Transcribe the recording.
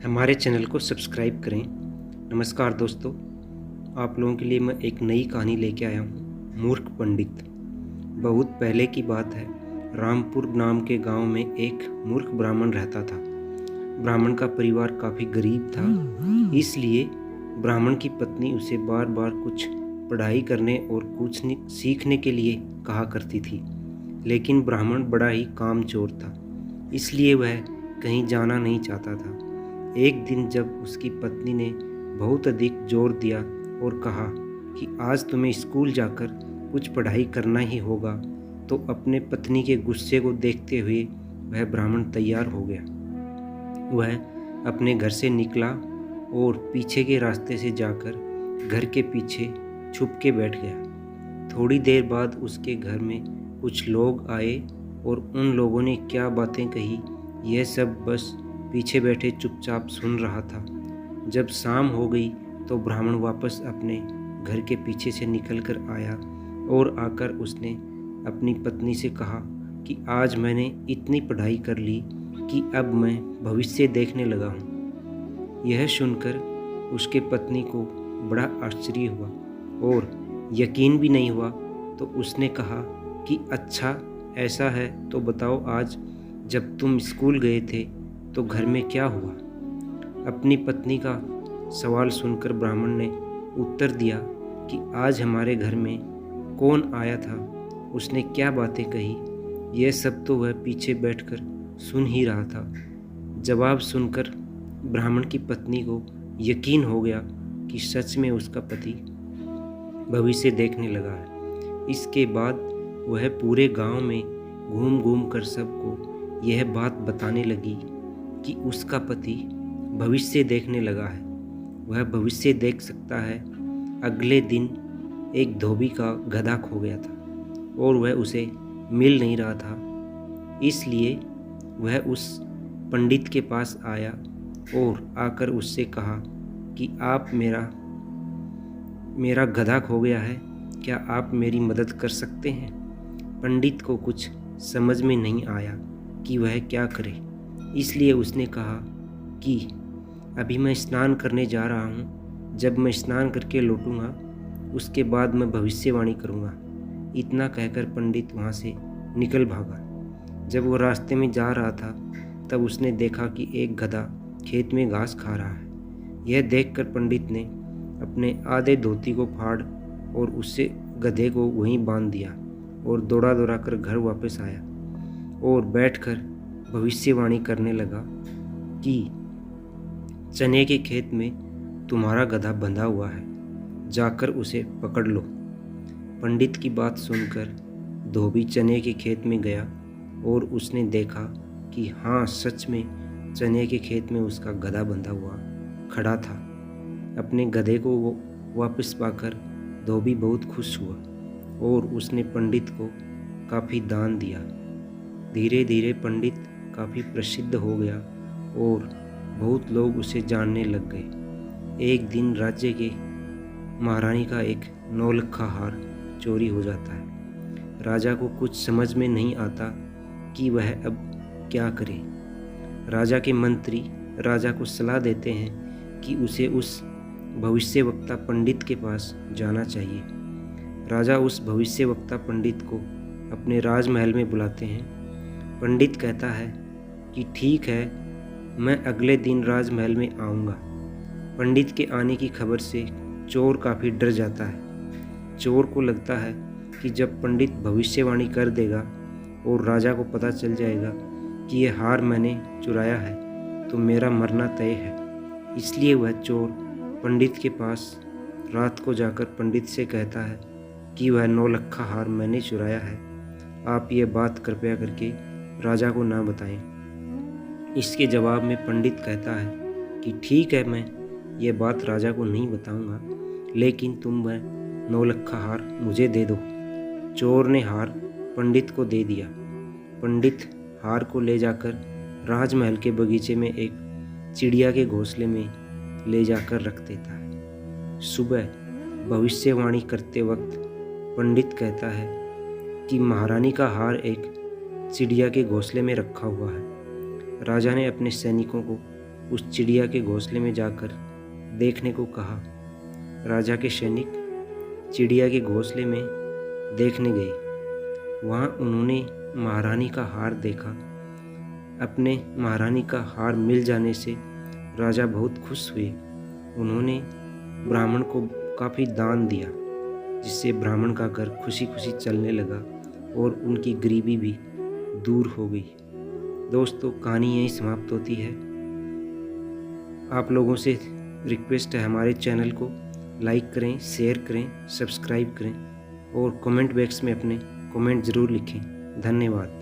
हमारे चैनल को सब्सक्राइब करें। नमस्कार दोस्तों, आप लोगों के लिए मैं एक नई कहानी लेके आया हूँ, मूर्ख पंडित। बहुत पहले की बात है। रामपुर नाम के गांव में एक मूर्ख ब्राह्मण रहता था। ब्राह्मण का परिवार काफ़ी गरीब था, इसलिए ब्राह्मण की पत्नी उसे बार बार कुछ पढ़ाई करने और कुछ सीखने के लिए कहा करती थी। लेकिन ब्राह्मण बड़ा ही कामचोर था, इसलिए वह कहीं जाना नहीं चाहता था। एक दिन जब उसकी पत्नी ने बहुत अधिक जोर दिया और कहा कि आज तुम्हें स्कूल जाकर कुछ पढ़ाई करना ही होगा, तो अपने पत्नी के गुस्से को देखते हुए वह ब्राह्मण तैयार हो गया। वह अपने घर से निकला और पीछे के रास्ते से जाकर घर के पीछे छुप के बैठ गया। थोड़ी देर बाद उसके घर में कुछ लोग आए और उन लोगों ने क्या बातें कही, यह सब बस पीछे बैठे चुपचाप सुन रहा था। जब शाम हो गई तो ब्राह्मण वापस अपने घर के पीछे से निकल कर आया और आकर उसने अपनी पत्नी से कहा कि आज मैंने इतनी पढ़ाई कर ली कि अब मैं भविष्य देखने लगा हूँ। यह सुनकर उसके पत्नी को बड़ा आश्चर्य हुआ और यकीन भी नहीं हुआ, तो उसने कहा कि अच्छा ऐसा है तो बताओ, आज जब तुम स्कूल गए थे तो घर में क्या हुआ? अपनी पत्नी का सवाल सुनकर ब्राह्मण ने उत्तर दिया कि आज हमारे घर में कौन आया था, उसने क्या बातें कही, यह सब तो वह पीछे बैठकर सुन ही रहा था। जवाब सुनकर ब्राह्मण की पत्नी को यकीन हो गया कि सच में उसका पति भविष्य देखने लगा है। इसके बाद वह पूरे गांव में घूम घूम कर सबको यह बात बताने लगी कि उसका पति भविष्य देखने लगा है। वह भविष्य देख सकता है। अगले दिन एक धोबी का गधा खो गया था और वह उसे मिल नहीं रहा था, इसलिए वह उस पंडित के पास आया और आकर उससे कहा कि आप मेरा गधा खो गया है, क्या आप मेरी मदद कर सकते हैं? पंडित को कुछ समझ में नहीं आया कि वह क्या करे, इसलिए उसने कहा कि अभी मैं स्नान करने जा रहा हूँ, जब मैं स्नान करके लौटूंगा उसके बाद मैं भविष्यवाणी करूँगा। इतना कहकर पंडित वहाँ से निकल भागा। जब वो रास्ते में जा रहा था तब उसने देखा कि एक गधा खेत में घास खा रहा है। यह देखकर पंडित ने अपने आधे धोती को फाड़ और उससे गधे को वहीं बांध दिया और दौड़ा दौड़ा कर घर वापस आया और बैठकर भविष्यवाणी करने लगा कि चने के खेत में तुम्हारा गधा बंधा हुआ है, जाकर उसे पकड़ लो। पंडित की बात सुनकर धोबी चने के खेत में गया और उसने देखा कि हाँ, सच में चने के खेत में उसका गधा बंधा हुआ खड़ा था। अपने गधे को वो वापस पाकर धोबी बहुत खुश हुआ और उसने पंडित को काफ़ी दान दिया। धीरे धीरे पंडित काफ़ी प्रसिद्ध हो गया और बहुत लोग उसे जानने लग गए। एक दिन राज्य के महारानी का एक नौलखा हार चोरी हो जाता है। राजा को कुछ समझ में नहीं आता कि वह अब क्या करे। राजा के मंत्री राजा को सलाह देते हैं कि उसे उस भविष्यवक्ता पंडित के पास जाना चाहिए। राजा उस भविष्यवक्ता पंडित को अपने राजमहल में बुलाते हैं। पंडित कहता है कि ठीक है, मैं अगले दिन राजमहल में आऊँगा। पंडित के आने की खबर से चोर काफ़ी डर जाता है। चोर को लगता है कि जब पंडित भविष्यवाणी कर देगा और राजा को पता चल जाएगा कि ये हार मैंने चुराया है तो मेरा मरना तय है। इसलिए वह चोर पंडित के पास रात को जाकर पंडित से कहता है कि वह नौलखा हार मैंने चुराया है, आप ये बात कृपया करके राजा को ना बताएं। इसके जवाब में पंडित कहता है कि ठीक है, मैं ये बात राजा को नहीं बताऊंगा, लेकिन तुम वह नौलखा हार मुझे दे दो। चोर ने हार पंडित को दे दिया। पंडित हार को ले जाकर राजमहल के बगीचे में एक चिड़िया के घोंसले में ले जाकर रख देता है। सुबह भविष्यवाणी करते वक्त पंडित कहता है कि महारानी का हार एक चिड़िया के घोंसले में रखा हुआ है। राजा ने अपने सैनिकों को उस चिड़िया के घोंसले में जाकर देखने को कहा। राजा के सैनिक चिड़िया के घोंसले में देखने गए। वहाँ उन्होंने महारानी का हार देखा। अपने महारानी का हार मिल जाने से राजा बहुत खुश हुए। उन्होंने ब्राह्मण को काफ़ी दान दिया, जिससे ब्राह्मण का घर खुशी खुशी चलने लगा और उनकी गरीबी भी दूर हो गई। दोस्तों, कहानी यहीं समाप्त होती है। आप लोगों से रिक्वेस्ट है, हमारे चैनल को लाइक करें, शेयर करें, सब्सक्राइब करें और कमेंट बॉक्स में अपने कमेंट ज़रूर लिखें। धन्यवाद।